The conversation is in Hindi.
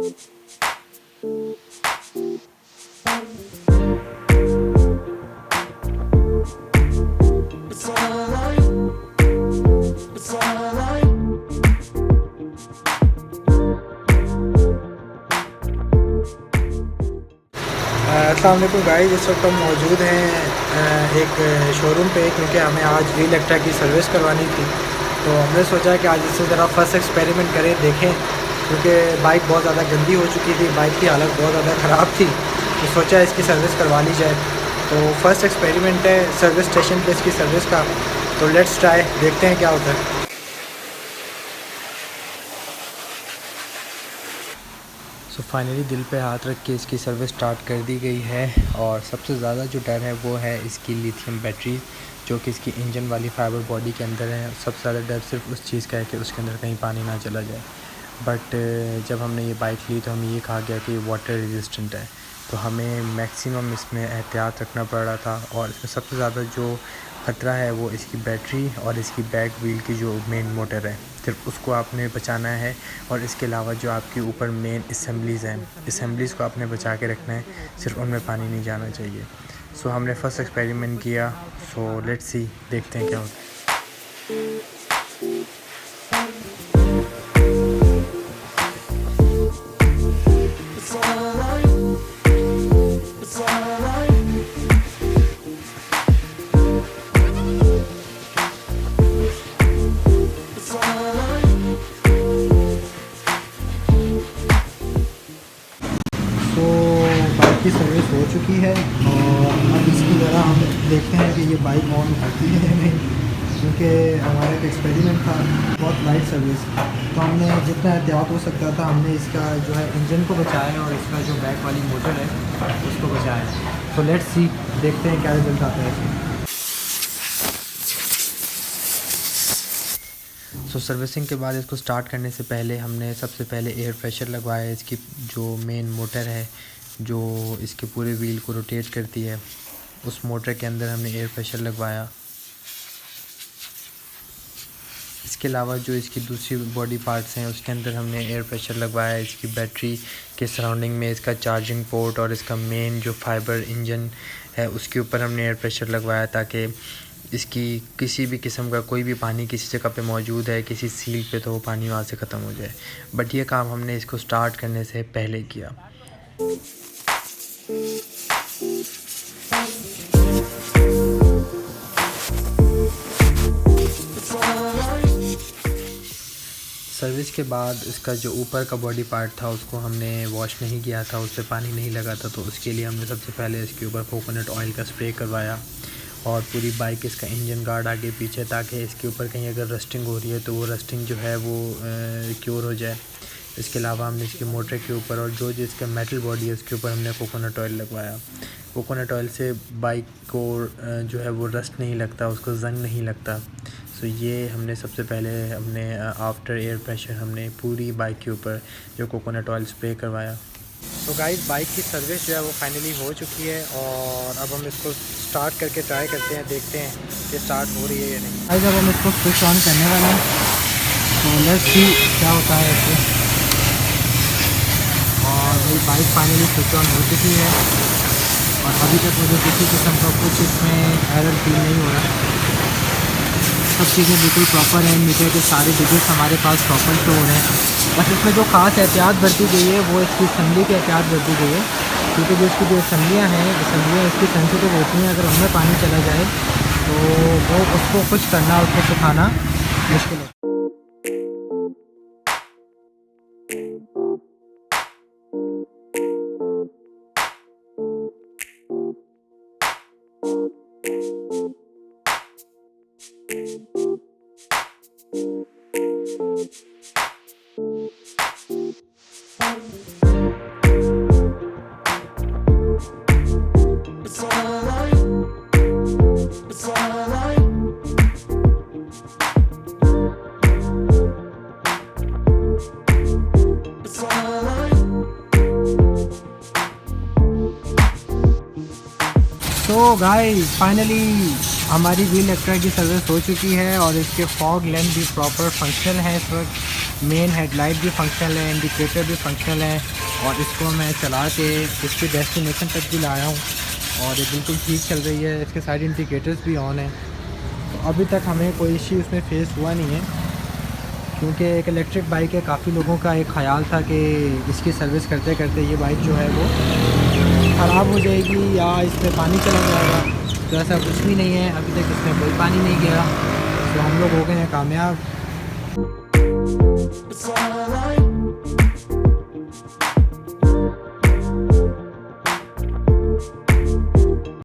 अस्सलाम वालेकुम गाइस, इस वक्त हम मौजूद हैं एक शोरूम पे क्योंकि हमें आज वी इलेक्ट्रा की सर्विस करवानी थी। तो हमने सोचा कि आज इससे ज़रा फर्स्ट एक्सपेरिमेंट करें, देखें, क्योंकि बाइक बहुत ज़्यादा गंदी हो चुकी थी, बाइक की हालत बहुत ज़्यादा ख़राब थी। तो सोचा इसकी सर्विस करवा ली जाए। तो फर्स्ट एक्सपेरिमेंट है सर्विस स्टेशन पे इसकी सर्विस का। तो लेट्स ट्राई, देखते हैं क्या होता है। सो फाइनली दिल पे हाथ रख के इसकी सर्विस स्टार्ट कर दी गई है। और सबसे ज़्यादा जो डर है वो है इसकी लिथियम बैटरी, जो कि इसकी इंजन वाली फाइबर बॉडी के अंदर है। सबसे ज़्यादा डर सिर्फ उस चीज़ का है कि उसके अंदर कहीं पानी ना चला जाए। बट जब हमने ये बाइक ली तो हमें ये कहा गया कि वाटर रेजिस्टेंट है, तो हमें मैक्सिमम इसमें एहतियात रखना पड़ रहा था। और इसमें सबसे ज़्यादा जो ख़तरा है वो इसकी बैटरी और इसकी बैक व्हील की जो मेन मोटर है, सिर्फ उसको आपने बचाना है। और इसके अलावा जो आपके ऊपर मेन असम्बलीज़ हैं, असम्बलीज़ को आपने बचा के रखना है, सिर्फ उनमें पानी नहीं जाना चाहिए। सो हमने फ़र्स्ट एक्सपेरिमेंट किया। सो लेट्स सी, देखते हैं क्या होता है। बाइक की सर्विस हो चुकी है और अब इसकी ज़रा हम देखते हैं कि ये बाइक ऑन होती है या नहीं, क्योंकि हमारा एक एक्सपेरिमेंट था, बहुत लाइट सर्विस। तो हमने जितना एहतियात हो सकता था हमने इसका जो है इंजन को बचाया और इसका जो बैक वाली मोटर है उसको बचाया। तो लेट्स सी, देखते हैं क्या रिजल्ट आता है इसमें। सो सर्विसिंग के बाद इसको स्टार्ट करने से पहले हमने सबसे पहले एयर प्रेशर लगवाया। इसकी जो मेन मोटर है जो इसके पूरे व्हील को रोटेट करती है, उस मोटर के अंदर हमने एयर प्रेशर लगवाया। इसके अलावा जो इसकी दूसरी बॉडी पार्ट्स हैं उसके अंदर हमने एयर प्रेशर लगवाया। इसकी बैटरी के सराउंडिंग में इसका चार्जिंग पोर्ट और इसका मेन जो फाइबर इंजन है उसके ऊपर हमने एयर प्रेशर लगवाया, ताकि इसकी किसी भी किस्म का कोई भी पानी किसी जगह पे मौजूद है किसी सील पे, तो वो पानी वहाँ से ख़त्म हो जाए। बट ये काम हमने इसको स्टार्ट करने से पहले किया। सर्विस के बाद इसका जो ऊपर का बॉडी पार्ट था उसको हमने वॉश नहीं किया था, उस पर पानी नहीं लगा था। तो उसके लिए हमने सबसे पहले इसके ऊपर कोकोनट ऑयल का स्प्रे करवाया और पूरी बाइक इसका इंजन गार्ड आगे पीछे, ताकि इसके ऊपर कहीं अगर रस्टिंग हो रही है तो वो रस्टिंग जो है वो क्योर हो जाए। इसके अलावा हमने इसके मोटर के ऊपर और जो जिसका मेटल बॉडी है उसके ऊपर हमने कोकोनट ऑयल लगवाया। कोकोनट ऑयल से बाइक को जो है वो रस्ट नहीं लगता, उसको जंग नहीं लगता। सो ये हमने सबसे पहले हमने आफ्टर एयर प्रेशर हमने पूरी बाइक के ऊपर जो कोकोनट ऑयल स्प्रे करवाया। तो गाइस, बाइक की सर्विस जो है वो फाइनली हो चुकी है और अब हम इसको स्टार्ट करके ट्राई करते हैं, देखते हैं कि स्टार्ट हो रही है या नहीं। गाइस, अब हम इसको स्विच ऑन करने वाले हैं, तो लेट्स सी क्या होता है इससे। और मेरी बाइक फाइनली स्विच ऑन हो चुकी है और अभी तक मुझे किसी किस्म का कुछ इसमें एरर फील नहीं हो रहा। सब चीज़ें बिल्कुल प्रॉपर हैं, मीटर के सारे डिजिट्स हमारे पास प्रॉपर शो हो रहे हैं। बस इसमें जो ख़ास एहतियात बरती गई है वो इसकी असम्बली की एहतियात बरती गई है, क्योंकि जो इसकी जो असम्बलियाँ हैं, असम्बलियाँ इसकी सेंसिटिव होती हैं। अगर उनमें पानी चला जाए तो वो उसको कुछ करना, उसको सुखाना मुश्किल है। तो गाइस, फाइनली हमारी वी इलेक्ट्रा की सर्विस हो चुकी है और इसके फॉग लैंप भी प्रॉपर फंक्शनल है इस वक्त। मेन हेडलाइट भी फंक्शनल है, इंडिकेटर भी फंक्शनल है और इसको मैं चला के इसकी डेस्टिनेशन तक भी लाया हूँ और ये बिल्कुल ठीक चल रही है। इसके साइड इंडिकेटर्स भी ऑन है, तो अभी तक हमें कोई इश्यू इसमें फेस हुआ नहीं है। क्योंकि एक इलेक्ट्रिक बाइक है, काफ़ी लोगों का एक ख़्याल था कि इसकी सर्विस करते करते ये बाइक जो है वो ख़राब हो जाएगी या इसमें पानी चला जाएगा, तो ऐसा कुछ भी नहीं है। अभी तक इसमें कोई पानी नहीं गया, तो हम लोग हो गए हैं कामयाब।